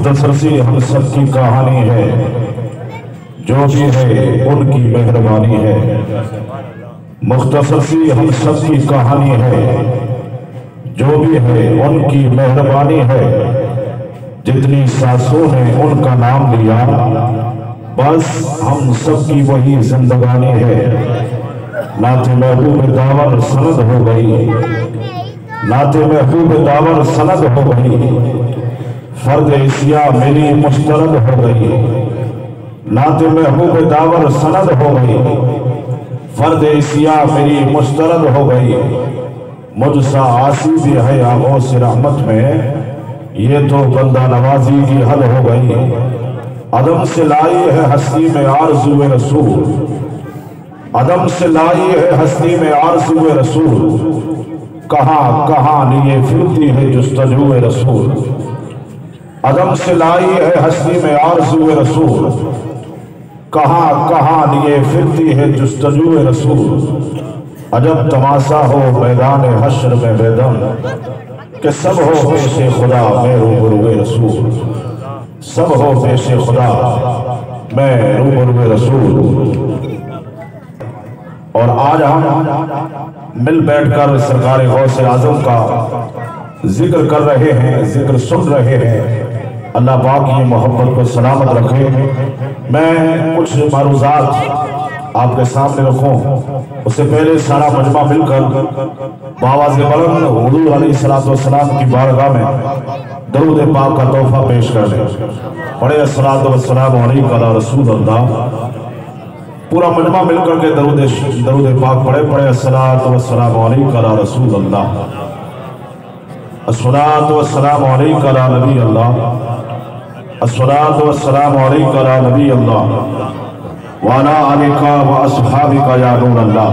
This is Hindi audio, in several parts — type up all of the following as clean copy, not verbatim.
मुख्तसर सी हम सब की कहानी है, जो भी है उनकी मेहरबानी है। मुख्तसर सी हम सब की कहानी है, जो भी है उनकी मेहरबानी है। जितनी सासों ने उनका नाम लिया, बस हम सब की वही जिंदगानी है। नाते महबूब दावर सनद हो गई, नाते महबूब दावर सनद हो गई। फर्द एशिया मेरी मुस्तरद हो गई, नाते महबूब दावर सनद हो गई। फर्द एशिया मेरी मुस्तरद हो गई। मुझसा आसी भी है आगों से रहमत में, ये तो बंदा नवाजी की हद हो गई। अदम से लाई है हस्ती में आरज़ू रसूल, अदम से लाई है हस्ती में आरज़ू रसूल। कहाँ कहाँ लिए फिरती है जुस्तजू रसूल। अदम से लाई है हस्ती में आरज़ू रसूल, कहाँ कहाँ लिए फिरती है जुस्तजू रसूल। अजब तमाशा हो मैदान हश्र में बेदम, कि सब हो पेशे खुदा मैं रूबरूए रसूल। सब हो पेशे खुदा मैं रूबरूए रसूल। और आज हम मिल बैठकर सरकार गौसे आज़म का जिक्र कर रहे हैं, जिक्र सुन रहे हैं। अल्लाह पाक की मोहब्बत को सलामत रखे। मैं कुछ मारूज़ात आपके सामने रखूं, उससे पहले सारा मजमा मिलकर बावाज़े बुलंद हुज़ूर अलैहिस्सलाम की बारगाह में दरूद पाक का तोहफा पेश कर दें। पढ़े अस्सलातु वस्सलामु अलैका या रसूल अल्लाह। पूरा मजमा मिलकर के दरूद पाक पढ़े। पढ़े अस्सलातु वस्सलामु अलैका या रसूल अल्लाह, अस्सलातु वस्सलामु अलैका या नबी अल्लाह, अस्सलातु वस्सलामु अलैका या नबी अल्लाह व अला आलिका व अस्हाबिका या नूर अल्लाह।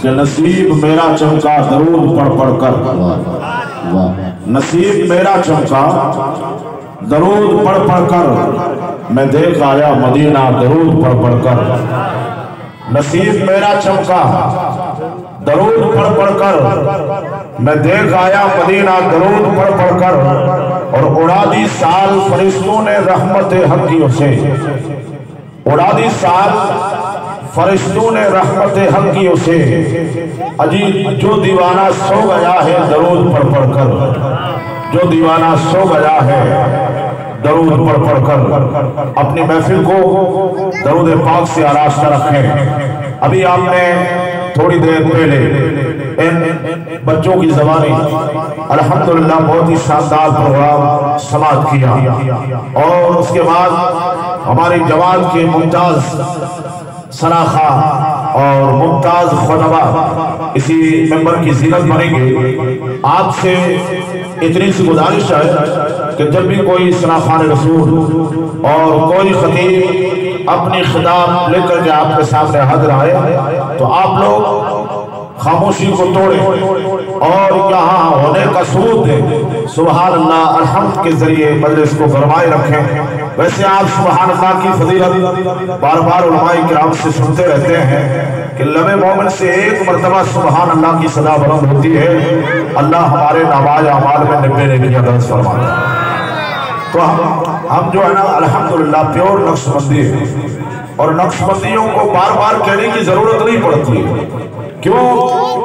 कि नसीब मेरा चमका दरूद पढ़ पढ़ कर, नसीब मेरा चमका दरूद पढ़ पढ़ कर। मैं देख आया मदीना दरूद पढ़ पढ़ कर। नसीब मेरा चमका दरूद पढ़ पढ़ कर। मैं देख आया मदीना दरूद पढ़ पढ़ कर। और उड़ा दी साल फरिश्तों ने रहमत हकीयों से, उड़ा दी साल फरिश्तों ने रहमत हकीयों से। अजी जो दीवाना सो गया है दरूद पढ़ पढ़ कर, जो दीवाना सो गया है दरूद पढ़ पढ़ कर। अपनी महफिल को दरूद पाक से आरास्ता रखें। अभी आपने थोड़ी देर पहले इन बच्चों की ज़बानी अल्हम्दुलिल्लाह बहुत ही शानदार प्रोग्राम समाप्त किया। और उसके बाद हमारी जमात के मुमताज सनाखा और मुमताज खुतबा इसी मेंबर की ज़ीनत बनेंगे। आपसे इतनी सी गुजारिश है कि जब भी कोई सनाखान रसूल और कोई खतीब अपनी खिताब लेकर के आपके सामने हाजिर आए, तो आप लोग खामोशी को तोड़ें और यहाँ होने का सबूत दें। सुभान अल्लाह अल्हम्द के जरिए मजलिस को गरमाए रखें। वैसे आप सुभान अल्लाह की फजीलत बार बार उलमाए किराम से सुनते रहते हैं कि लबे मोमिन से एक मरतबा सुभान अल्लाह की सदा बुलंद होती है। अल्लाह हमारे नामाज अमाल में 90 नेकियां दर्ज फरमाता है। तो हम जो है ना अल्हम्दुलिल्लाह प्योर नक्शबंदी है, और नक्शबंदियों को बार बार कहने की जरूरत नहीं पड़ती है। क्यों?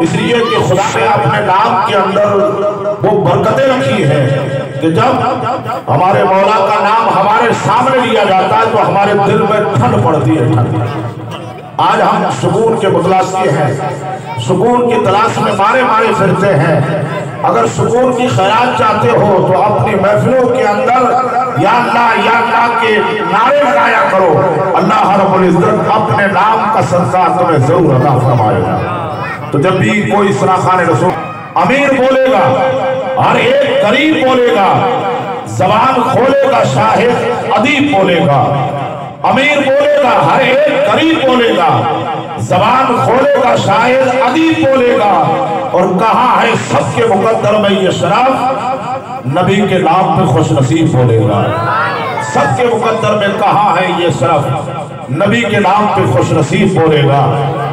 इसलिए कि खुदा ने अपने नाम के अंदर वो बरकतें रखी है कि जब हमारे मौला का नाम हमारे सामने लिया जाता है तो हमारे दिल में ठंड पड़ती है। ठंड। आज हम सुकून के मुतलाशी हैं, सुकून की तलाश में मारे मारे फिरते हैं। अगर सुकून की खैरात चाहते हो तो अपनी महफिलों के अंदर या अल्लाह के नारे लगाया करो। अल्लाह रब्बुल इज्जत अपने नाम का सदका तुम्हें जरूर अता फरमाएगा। तो जब भी कोई सनाखान रसूल अमीर बोलेगा, हर एक गरीब बोलेगा, जबान खोलेगा शाहिद अदीब बोलेगा। अमीर बोलेगा, हर एक गरीब बोलेगा, जबान खोलेगा शाहिद अदीब बोलेगा। और कहा है सबके मुकद्दर में ये शराफ, नबी के नाम पे खुश नसीब बोलेगा। सबके मुकद्दर में कहा है ये शरफ, नबी के नाम पे खुश नसीब बोलेगा।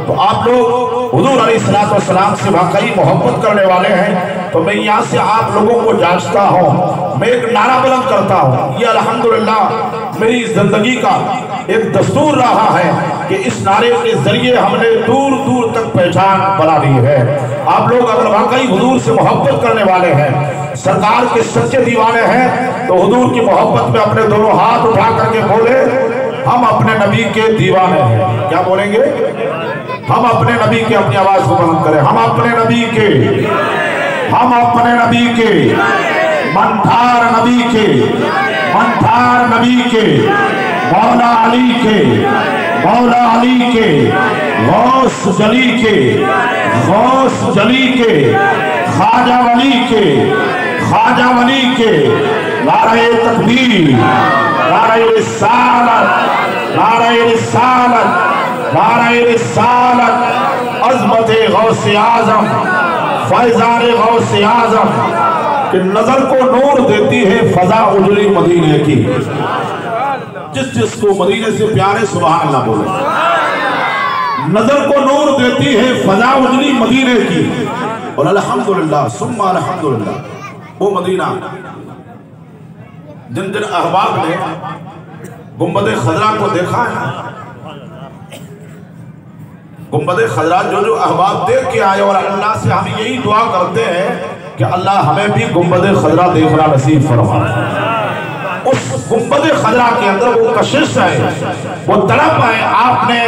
तो आप लोग हुजूर अलैहिस्सलाम से वाकई मोहब्बत करने वाले हैं, तो मैं यहाँ से आप लोगों को जांचता हूँ। मैं एक नारा बुलंद करता हूँ, ये अल्हम्दुलिल्लाह मेरी जिंदगी का एक दस्तूर रहा है कि इस नारे के जरिए हमने दूर दूर तक पहचान बना ली है। आप लोग अगर वाकई हुजूर से मोहब्बत करने वाले हैं, सरकार के सच्चे दीवाने हैं, तो हुजूर की मोहब्बत में अपने दोनों हाथ उठा करके बोले, हम अपने नबी के दीवाने हैं। क्या बोलेंगे? हम अपने नबी के, अपनी आवाज को बुलंद करें, हम अपने नबी के, हम अपने नबी के, मनठार नबी के, मनठार नबी के, मौला अली के, मौला अली के, गौस जली के, गौस जली के, ख्वाजा वली के, ख्वाजा वली के, नारे तकबीर, नारे रिसालत, नारे रिसालत, नारे रिसालत, अज़मत गौसे आज़म, फैज़ान गौसे आज़म कि नजर को नूर देती है फजा उजली मदीने की। जिस जिसको मदीने से प्यारे सुभान अल्लाह बोले। नजर को नूर देती है फजा उजली मदीने की। और अल्हम्दुलिल्लाह सुम्मा अल्हम्दुलिल्लाह वो मदीना जिन जिन अहबाब ने गुंबद खजरा को देखा है, गुंबद खजरा जो जो अहबाब देख के आए, और अल्लाह से हम यही दुआ करते हैं कि अल्लाह हमें भी गुंबद खजरा देखना नसीब फरमाए। उस गुंबद खजरा के अंदर वो कशिश है, वो तड़प है। आपने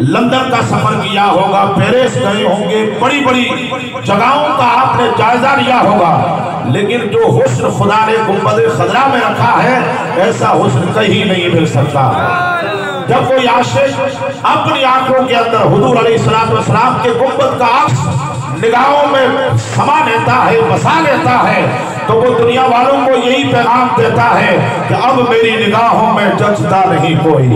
लंदन का सफर किया होगा, पेरिस गए होंगे, बड़ी बड़ी जगहों का आपने जायजा लिया होगा, लेकिन जो हुस्न खुदा ने गुंबद खजरा में रखा है, ऐसा हुस्न कहीं नहीं मिल सकता। जब कोई आशिक अपनी आंखों के अंदर हुजूर अलैहिस्सलाम के गुंबद का अक्स निगाहों में समा लेता है, बसा लेता है, तो वो दुनिया वालों को यही पैगाम देता है कि अब मेरी निगाहों में जचता नहीं कोई,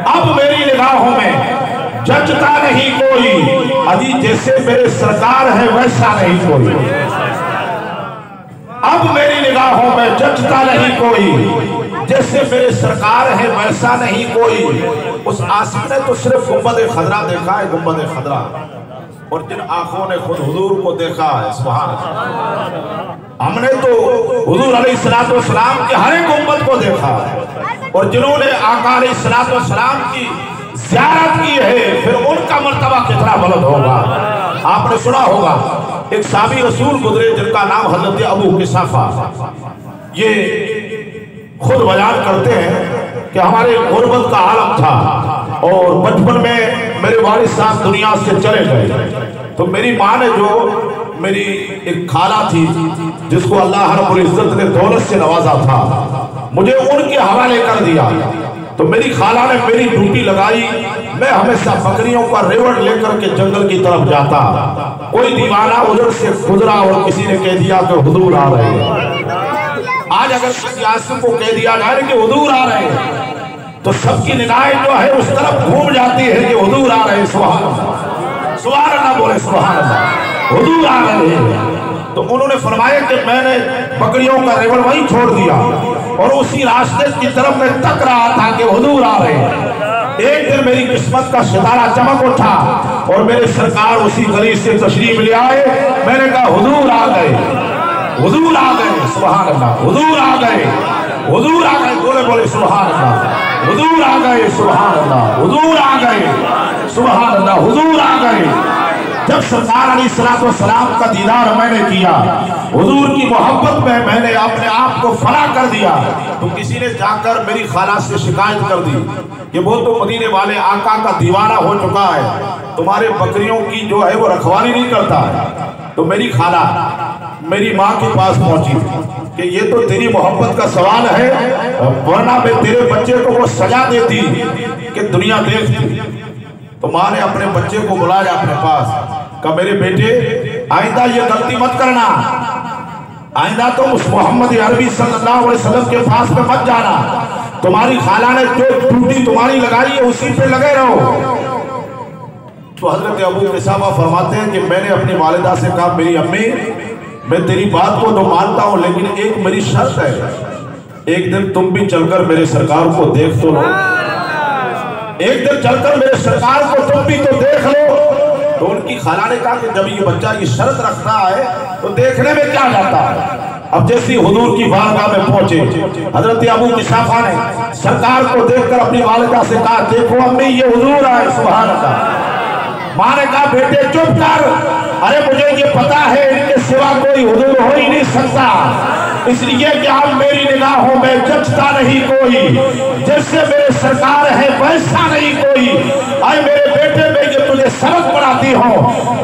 अब मेरी निगाहों में जचता नहीं कोई, अजी जैसे मेरे सरकार है वैसा नहीं कोई, अब मेरी निगाहों में जचता नहीं कोई, जैसे मेरे सरकार है वैसा नहीं कोई। उस आसिफ ने तो सिर्फ गुंबद खजरा देखा है, गुंबद खजरा, और जिन आंखों ने खुद हुजूर को देखा है, सुभान अल्लाह, हमने तो हुजूर अलैहिस्सलाम के हर एक गुंबद को देखा है, और जिन्होंने आका अलैहिस्सलाम की ज़ियारत की है, फिर उनका मर्तबा कितना बुलंद होगा। आपने सुना होगा एक साहबी रसूल गुजरे जिनका नाम हजरत अबू किसाफा, ये खुद बयान करते हैं कि हमारे गुर्बत का आलम था, और बचपन में मेरे वालिद साहब दुनिया से चले गए, तो मेरी माँ ने, जो मेरी एक खाला थी जिसको अल्लाह रब्बुल इज्जत ने दौलत से नवाजा था, मुझे उनके हवाले कर दिया। तो मेरी खाला ने मेरी ड्यूटी लगाई, मैं हमेशा बकरियों का रेवड़ लेकर के जंगल की तरफ जाता, कोई दीवाना उधर से गुजरा और किसी ने कह दिया कि हुजूर आ रहे हैं। आज अगर किसी आसिफ को कह दिया जाए कि हुजूर आ रहे हैं, तो सबकी निगाहें जो है उस तरफ घूम जाती है कि हुजूर आ रहे हैं। सुभान अल्लाह, सुभान अल्लाह बोले, सुभान अल्लाह, हुजूर आ रहे हैं। तो उन्होंने फरमाया कि मैंने बकरियों का रेवड़ वहीं छोड़ दिया, और उसी रास्ते की तरफ मैं तक रहा था कि हुजूर आ रहे हैं। एक दिन मेरी किस्मत का सितारा चमक उठा, और मेरे सरकार उसी गली से तशरीफ ले आए। मैंने कहा हुजूर आ गए, हुजूर आ गए, सुभान अल्लाह, हुजूर आ गए, हुजूर आ गए, बोले बोले सुभान अल्लाह, हुजूर आ गए, सुभान अल्लाह, हुजूर आ गए, सुभान अल्लाह, हुजूर आ गए। जब सरकार अलैहिस्सलाम का दीदार मैंने किया, हुजूर की मोहब्बत में मैंने अपने आप को फना कर दिया, तो किसी ने जाकर मेरी खाला से शिकायत कर दी कि वो तो मदीने वाले आका का दीवाना हो चुका है, तुम्हारे बकरियों की जो है वो रखवाली नहीं करता है। तो मेरी खाला मेरी माँ के पास पहुंची कि ये तो तेरी मोहब्बत का सवाल है, वरना मैं तेरे बच्चे को वो सजा देती कि दुनिया देखती। तो माँ ने अपने बच्चे को बुलाया अपने पास, कहा मेरे बेटे आइंदा ये गलती मत करना, आइंदा तो उस मोहम्मद अरबी सल्लल्लाहु अलैहि वसल्लम के पास में मत जाना, तुम्हारी खाला ने जो ड्यूटी तुम्हारी लगाई है उसी पे लगे रहो। तो हजरत अबू किसाफा फरमाते हैं कि मैंने अपनी वालिदा से कहा, मेरी अम्मी मैं तेरी बात को तो मानता हूँ, लेकिन एक मेरी शर्त है, एक दिन तुम भी चलकर मेरे सरकार को देख तो लो, एक दिन चलकर मेरे सरकार को तुम भी तो देख लो। तो उनकी खाला ने कहा कि जब ये बच्चा ये शर्त रखता है तो देखने में क्या जाता है, अब जैसी हुजूर की बारगाह में पहुंचे, हजरत अबू किशाफा ने सरकार को देखकर अपनी वालिदा से कहा, देखो अम्मी ये हुजूर आए। सुभान अल्लाह। माँ ने कहा, बेटे चुप कर, अरे मुझे ये पता है इनके सिवा कोई हुजूर हो ही नहीं सकता, इसलिए कि आप मेरी निगाहों में जचता नहीं कोई, जैसे मेरे सरकार है वैसा नहीं कोई। आए मेरे बेटे में ये तुझे सबक पढ़ाती हो,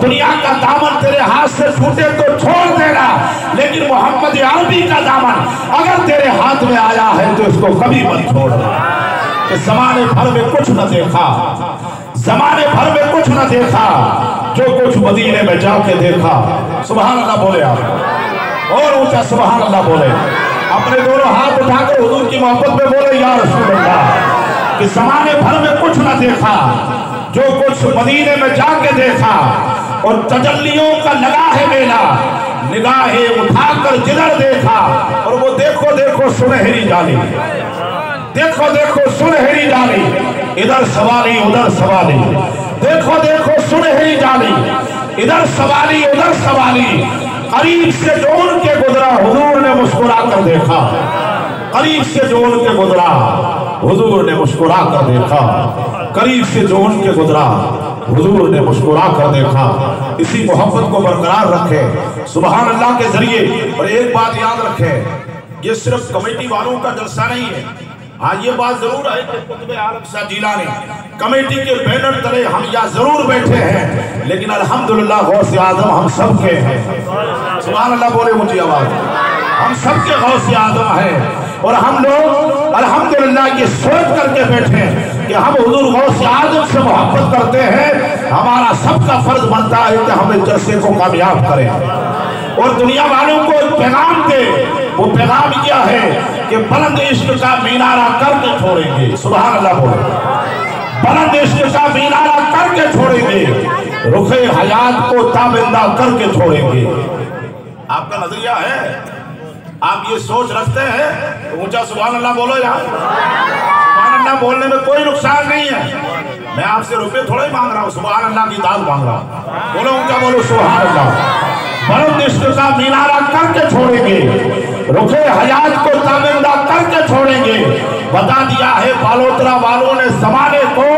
दुनिया का दामन तेरे हाथ से छूटे तो छोड़ देना, लेकिन मोहम्मद अरबी का दामन अगर तेरे हाथ में आया है तो इसको कभी मत छोड़ना। कि जमाने भर में कुछ न देखा, जमाने भर में कुछ न देखा, जो कुछ मदीने में जाके देखा। सुभान अल्लाह बोले आप और ऊंचा सुभान अल्लाह बोले। अपने दोनों हाथ उठाकर हुजूर की मोहब्बत में बोले, या रसूल अल्लाह, कि जमाने भर में कुछ न देखा, जो कुछ मदीने में जाके देखा, और तजल्लियों का लगा है मेला, निगाहें उठाकर जिधर देखा, और वो देखो देखो सुनहरी जाली, देखो देखो सुनहरी जाली, इधर सवाली उधर सवाली, देखो देखो सुनहरी जाली, इधर सवाली उधर सवाली। करीब से जो उनके गुजरा हुजूर ने मुस्कुरा कर देखा, करीब से जो उनके गुजरा हुजूर ने मुस्कुरा कर देखा, करीब से जो उनके गुजरा हुजूर ने मुस्कुरा कर देखा। इसी मोहब्बत को बरकरार रखे सुभान अल्लाह के जरिए। और एक बात याद रखें, ये सिर्फ कमेटी वालों का जलसा नहीं है। हाँ, ये बात जरूर है कि कुतुब आलम शाह जिलानी कमेटी के बैनर तले हम यहाँ जरूर बैठे हैं, लेकिन अल्हम्दुलिल्लाह गौस आजम हम सब के हैं। सुभान अल्लाह बोले ऊंची आवाज, हम सब के गौस आजम हैं। और हम लोग अल्हम्दुलिल्लाह ये सोच करके बैठे कि हम हुजूर गौस आजम से मोहब्बत करते हैं, हमारा सबका फर्ज बनता है कि हम इस जलसे को कामयाब करें और दुनिया वालों को एक पैगाम दे। वो पैगाम क्या है कि बुलंद इश्क का मीनारा करके छोड़ेंगे। सुभान अल्लाह बोले, बुलंद इश्क का मीनारा करके छोड़ेंगे, रुखे हयात को ताबिंदा करके छोड़ेंगे। आपका नजरिया है, आप ये सोच रखते हैं तो ऊंचा सुभान अल्लाह बोलो यार। सुभान अल्लाह बोलने में कोई नुकसान नहीं है। मैं आपसे रुपए थोड़ा ही मांग रहा हूँ, सुभान अल्लाह की दाद मांग रहा हूँ। बोलो ऊंचा बोलो सुभान अल्लाह। बुलंद इश्क का मीनारा करके छोड़ेंगे, रुखे हयात को ताबिंदा करके छोड़ेंगे। बता दिया है बालोतरा वालों ने जमाने को,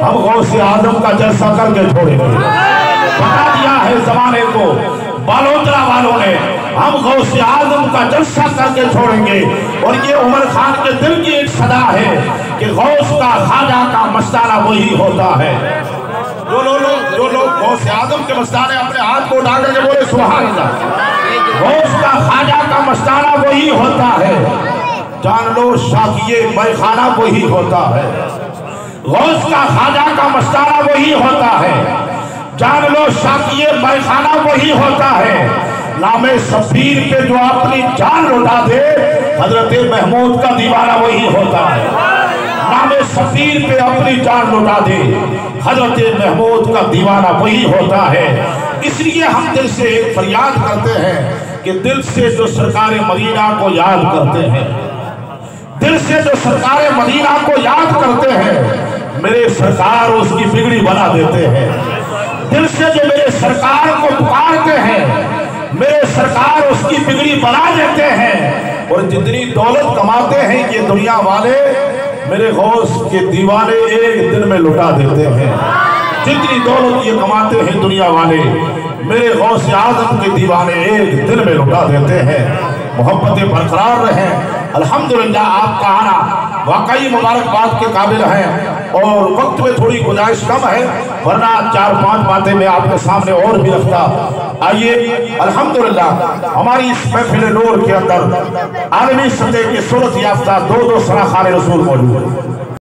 हम गौसे आजम का जलसा करके छोड़ेंगे। बता दिया है जमाने को बालोतरा वालों ने, हम गौसे आजम का जलसा करके छोड़ेंगे। और ये उमर खान के दिल की एक सदा है कि गौस का खाजा का मस्ताना वही होता है। जो लोग गौसे आजम के मस्ताने अपने हाथ को उठा करके बोले सुभान अल्लाह, गौस का खाजा का मस्ताना वही होता है। जान लो शाकिये मैखाना वही होता है, गौस का खाजा का मस्ताना वही होता है। जान लो शाकिये मैखाना वही होता है। नामे शबीर पे जो अपनी जान लुटा दे, हजरत महमूद का दीवाना वही होता है। नामे शबीर पे अपनी जान लुटा दे, हजरत महमूद का दीवाना वही होता है। इसलिए हम दिल से एक फरियाद करते हैं कि दिल से जो सरकार मदीना को याद करते हैं, दिल से जो सरकार मदीना को याद करते हैं, मेरे सरकार उसकी बिगड़ी बना देते हैं। दिल से जो मेरे सरकार को पुकारते हैं, मेरे सरकार उसकी बिगड़ी बना देते हैं। और जितनी दौलत कमाते हैं ये दुनिया वाले, मेरे गौस के दीवाने एक दिन में लुटा देते हैं। जितनी दौलत ये कमाते हैं दुनिया वाले, मेरे गौस आजम के दीवाने एक दिन में लुटा देते हैं। मोहब्बतें बरकरार रहें। अल्हम्दुलिल्लाह आपका आना वाकई मुबारकबाद के काबिल है। और वक्त में थोड़ी गुंजाइश कम है, वरना 4-5 बातें मैं आपके सामने और भी रखता। आइए अल्हम्दुलिल्लाह हमारी इस महफिल नूर के अंदर आलमी सतह के सूरत याफ्ता 2 सराखाने रसूल मौजूद है।